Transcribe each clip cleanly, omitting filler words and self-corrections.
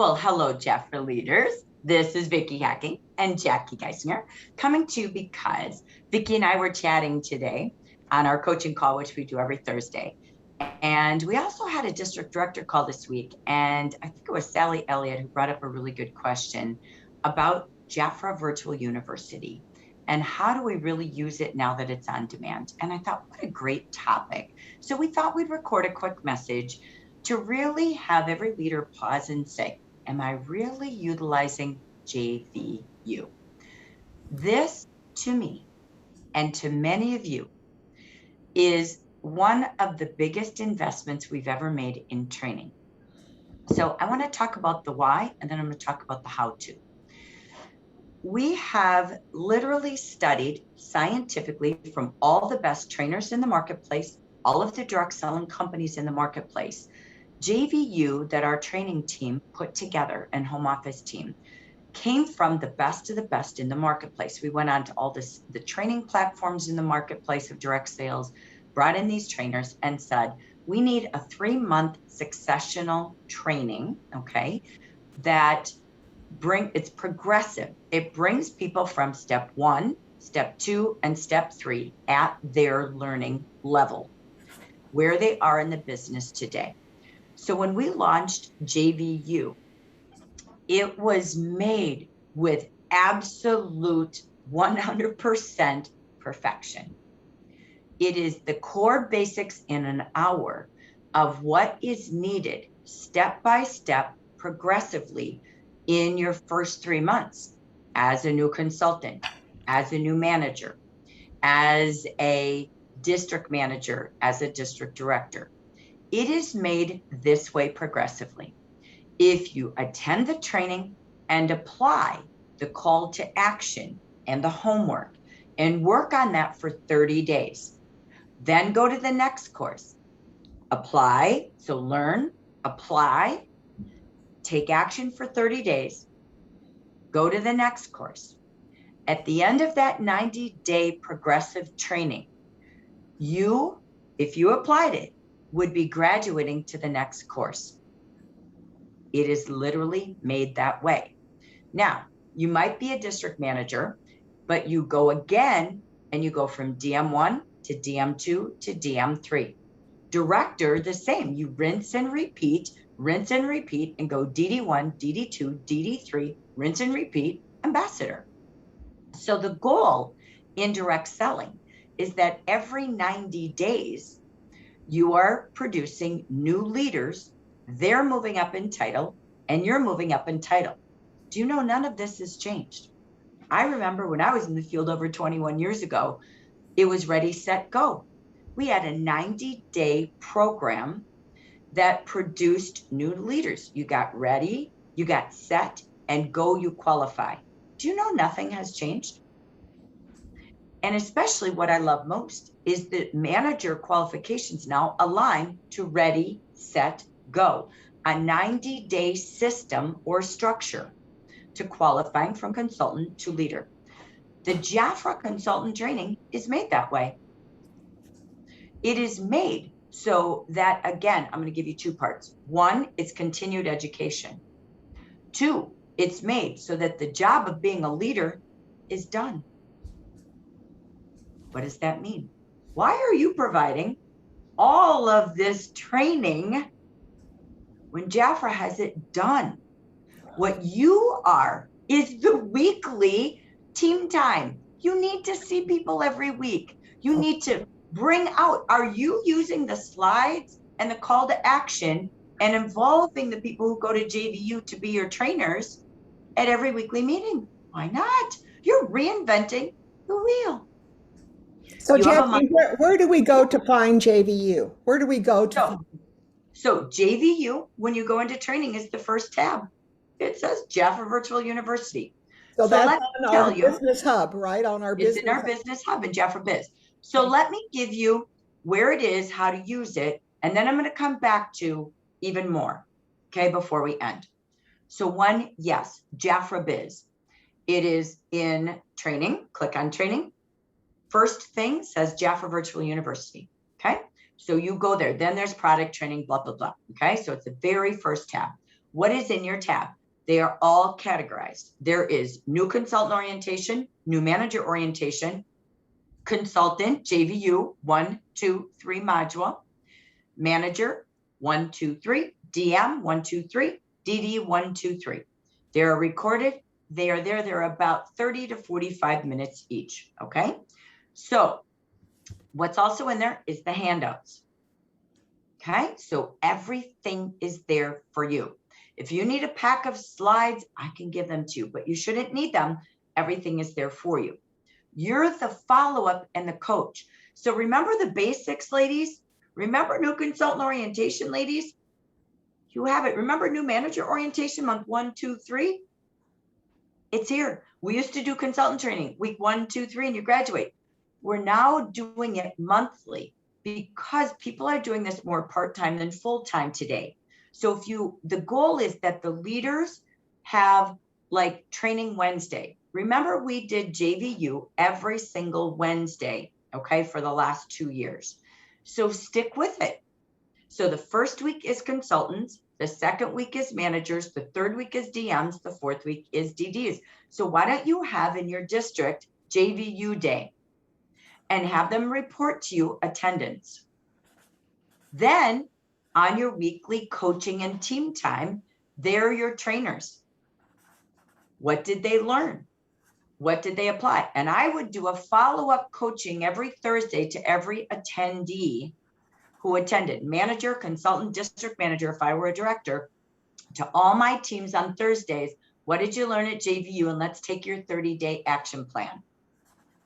Well, hello, Jafra leaders. This is Vickie Hacking and Jackie Geisinger coming to you because Vickie and I were chatting today on our coaching call, which we do every Thursday. And we also had a district director call this week. And I think it was Sally Elliott who brought up a really good question about Jafra Virtual University and how do we really use it now that it's on demand? And I thought, what a great topic. So we thought we'd record a quick message to really have every leader pause and say, am I really utilizing JVU? This, to me, and to many of you, is one of the biggest investments we've ever made in training. So I want to talk about the why, and then I'm going to talk about the how to. We have literally studied scientifically from all the best trainers in the marketplace, all of the direct selling companies in the marketplace, JVU that our training team put together and home office team came from the best of the best in the marketplace. We went on to all the training platforms in the marketplace of direct sales, brought in these trainers and said, we need a 3-month successional training, okay, it's progressive. It brings people from step 1, step 2, and step 3 at their learning level, where they are in the business today. So when we launched JVU, it was made with absolute 100% perfection. It is the core basics in an hour of what is needed step by step, progressively in your first 3 months as a new consultant, as a new manager, as a district manager, as a district director. It is made this way progressively. If you attend the training and apply the call to action and the homework and work on that for 30 days, then go to the next course. Apply, so learn, apply, take action for 30 days, go to the next course. At the end of that 90-day progressive training, you, if you applied it, would be graduating to the next course. It is literally made that way. Now, you might be a district manager, but you go again and you go from DM1 to DM2 to DM3. Director, the same. You rinse and repeat, and go DD1, DD2, DD3, rinse and repeat, ambassador. So the goal in direct selling is that every 90 days, you are producing new leaders. They're moving up in title and you're moving up in title. Do you know none of this has changed? I remember when I was in the field over 21 years ago, it was ready, set, go. We had a 90-day program that produced new leaders. You got ready, you got set, and go, you qualify. Do you know nothing has changed? And especially what I love most is that manager qualifications now align to ready, set, go, a 90-day system or structure to qualifying from consultant to leader. The Jafra consultant training is made that way. It is made so that, again, I'm going to give you 2 parts. 1, it's continued education. 2, it's made so that the job of being a leader is done. What does that mean? Why are you providing all of this training when Jafra has it done? What you are is the weekly team time. You need to see people every week. You need to bring out, are you using the slides and the call to action and involving the people who go to JVU to be your trainers at every weekly meeting? Why not? You're reinventing the wheel. So Jackie, where do we go to find JVU? Where do we go to find? So JVU, when you go into training, is the first tab. It says Jafra Virtual University. So that's on our business hub, right? On our business. It's in our business hub in Jafra Biz. So let me give you where it is, how to use it, and then I'm going to come back to even more, okay, before we end. So 1, yes, Jafra Biz. It is in training. Click on training. First thing says Jafra Virtual University, okay? So you go there. Then there's product training, blah, blah, blah, okay? So it's the very first tab. What is in your tab? They are all categorized. There is new consultant orientation, new manager orientation, consultant, JVU, 1, 2, 3 module, manager, 1, 2, 3, DM, 1, 2, 3, DD, 1, 2, 3. They're recorded. They are there. They're about 30 to 45 minutes each. Okay. So what's also in there is the handouts. Okay. So everything is there for you. If you need a pack of slides, I can give them to you, but you shouldn't need them. Everything is there for you. You're the follow-up and the coach. So remember the basics, ladies. Remember new consultant orientation, ladies. You have it. Remember new manager orientation month 1, 2, 3. It's here. We used to do consultant training week 1, 2, 3, and you graduate. We're now doing it monthly because people are doing this more part-time than full-time today. So the goal is that the leaders have like training Wednesday. Remember, we did JVU every single Wednesday, okay, for the last 2 years. So stick with it. So the first week is consultants, the second week is managers, the third week is DMs, the fourth week is DDs. So why don't you have in your district JVU day and have them report to you attendance? Then on your weekly coaching and team time, they're your trainers. What did they learn? What did they apply? And I would do a follow-up coaching every Thursday to every attendee who attended, manager, consultant, district manager, if I were a director, to all my teams on Thursdays. What did you learn at JVU? And let's take your 30-day action plan.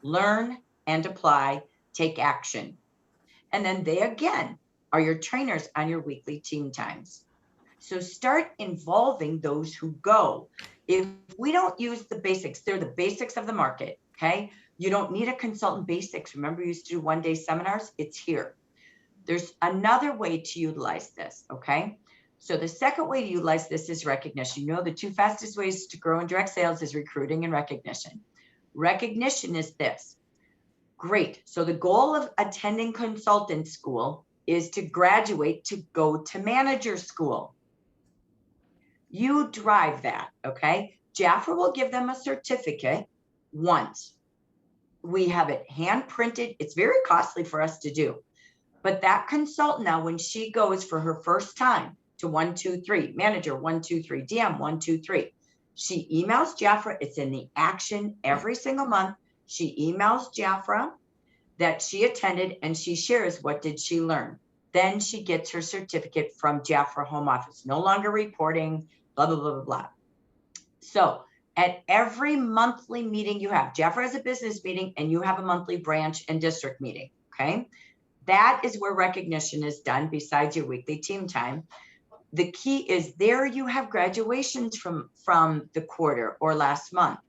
Learn and apply, take action. And then they again are your trainers on your weekly team times. So start involving those who go. If we don't use the basics, they're the basics of the market, okay? You don't need a consultant basics. Remember, you used to do one-day seminars? It's here. There's another way to utilize this, okay? So the second way to utilize this is recognition. You know, the 2 fastest ways to grow in direct sales is recruiting and recognition. Recognition is this. Great. So the goal of attending consultant school is to graduate to go to manager school. You drive that, okay? Jafra will give them a certificate once. We have it hand printed. It's very costly for us to do. But that consultant now, when she goes for her first time to 1, 2, 3, manager 1, 2, 3, DM 1, 2, 3, she emails Jafra. It's in the action every single month. She emails Jafra that she attended and she shares what did she learn. Then she gets her certificate from Jafra home office, no longer reporting, blah, blah, blah, blah, blah. So at every monthly meeting you have, Jafra has a business meeting and you have a monthly branch and district meeting, okay? That is where recognition is done besides your weekly team time. The key is there you have graduations from the quarter or last month.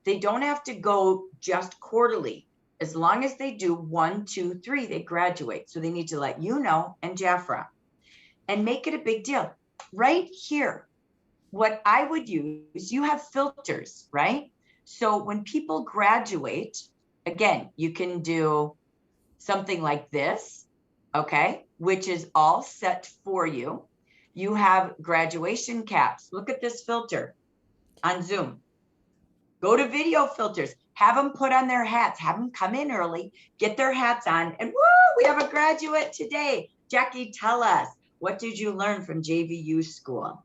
They don't have to go just quarterly. As long as they do 1, 2, 3, they graduate. So they need to let you know and Jafra and make it a big deal. Right here, what I would use, you have filters, right? So when people graduate, again, you can do something like this, okay, which is all set for you. You have graduation caps. Look at this filter on Zoom. Go to video filters, have them put on their hats, have them come in early, get their hats on, and woo, we have a graduate today. Jackie, tell us, what did you learn from JVU school?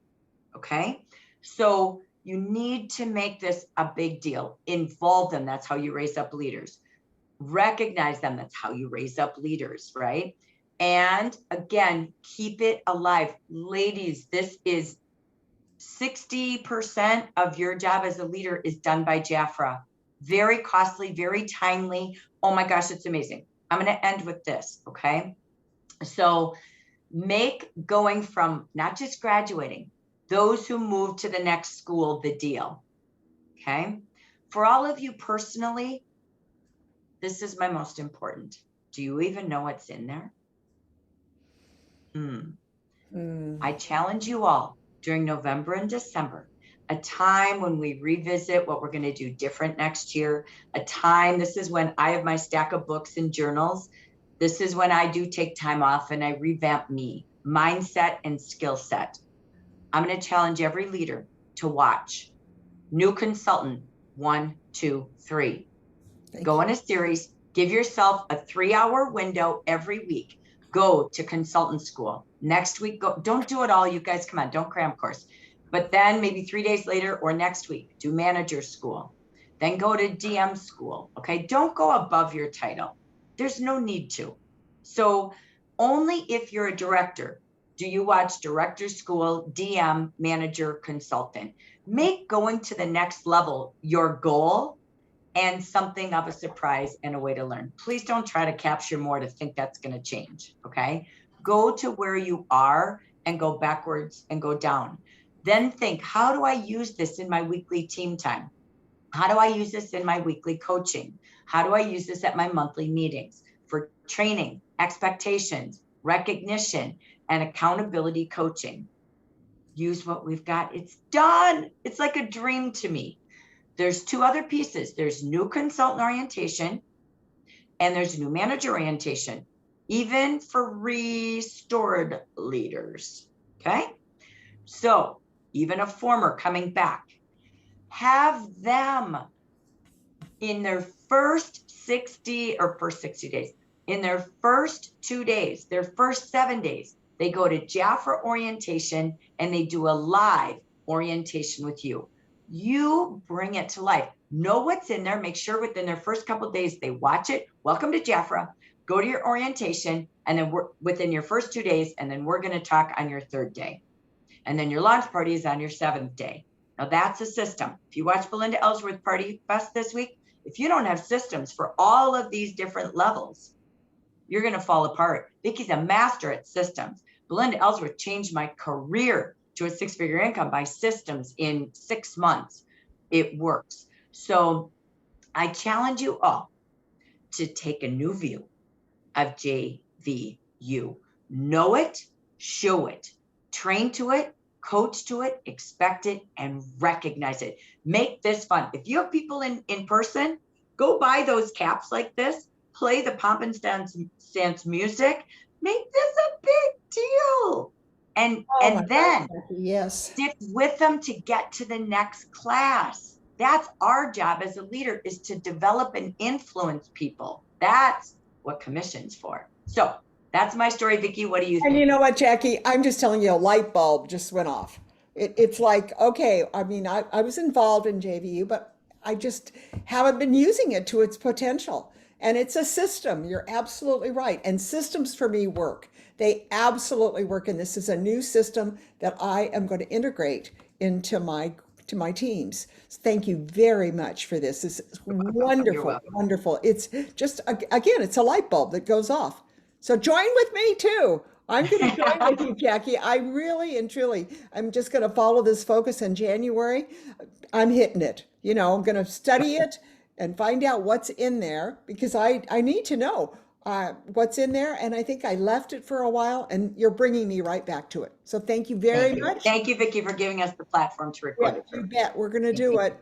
Okay, so you need to make this a big deal. Involve them. That's how you raise up leaders. Recognize them. That's how you raise up leaders, right? And again, keep it alive. Ladies, this is 60% of your job as a leader is done by Jafra. Very costly, very timely. Oh my gosh, it's amazing. I'm going to end with this, okay? So make going from not just graduating, those who move to the next school, the deal, okay? For all of you personally, this is my most important. Do you even know what's in there? I challenge you all during November and December, a time when we revisit what we're going to do different next year, a time, this is when I have my stack of books and journals. This is when I do take time off and I revamp me, mindset and skill set. I'm going to challenge every leader to watch new consultant 1, 2, 3. Go in a series, give yourself a 3-hour window every week. Go to consultant school. Next week, go. Don't do it all, you guys. Come on, don't cram course. But then maybe 3 days later or next week, do manager school. Then go to DM school. Okay, don't go above your title. There's no need to. So only if you're a director do you watch director school, DM, manager, consultant. Make going to the next level your goal and something of a surprise and a way to learn. Please don't try to capture more to think that's going to change. Okay, go to where you are and go backwards and go down. Then think, how do I use this in my weekly team time? How do I use this in my weekly coaching? How do I use this at my monthly meetings for training, expectations, recognition, and accountability coaching? Use what we've got. It's done. It's like a dream to me. There's 2 other pieces. There's new consultant orientation and there's new manager orientation, even for restored leaders. Okay. So even a former coming back, have them in their first 60 days, in their first 2 days, their first 7 days, they go to Jafra orientation and they do a live orientation with you. You bring it to life. Know what's in there. Make sure within their first couple of days, they watch it. Welcome to Jafra. Go to your orientation and then within your first 2 days, and then we're going to talk on your 3rd day. And then your launch party is on your 7th day. Now that's a system. If you watch Belinda Ellsworth Party Fest this week, if you don't have systems for all of these different levels, you're going to fall apart. Vickie's a master at systems. Belinda Ellsworth changed my career to a 6-figure income by systems in 6 months. It works. So I challenge you all to take a new view of JVU. Know it, show it, train to it, coach to it, expect it, and recognize it. Make this fun. If you have people in person, go buy those caps like this, play the pomp and stance music, make this a big deal. And then yes, stick with them to get to the next class. That's our job as a leader, is to develop and influence people. That's what commission's for. So that's my story, Vickie. What do you think? and you know what, Jackie? I'm just telling you, a light bulb just went off. It's like, okay, I mean, I was involved in JVU, but I just haven't been using it to its potential. And it's a system. You're absolutely right. And systems for me work. They absolutely work. And this is a new system that I am going to integrate into my teams. Thank you very much for this. This is wonderful, wonderful. It's just, again, it's a light bulb that goes off. So join with me too. I'm going to join with you, Jackie. I really and truly, I'm just going to follow this focus in January. I'm hitting it. You know, I'm going to study it and find out what's in there, because I need to know what's in there. And I think I left it for a while, and you're bringing me right back to it. So thank you very much. Thank you, Vickie, for giving us the platform to record it. You bet. We're going to do it.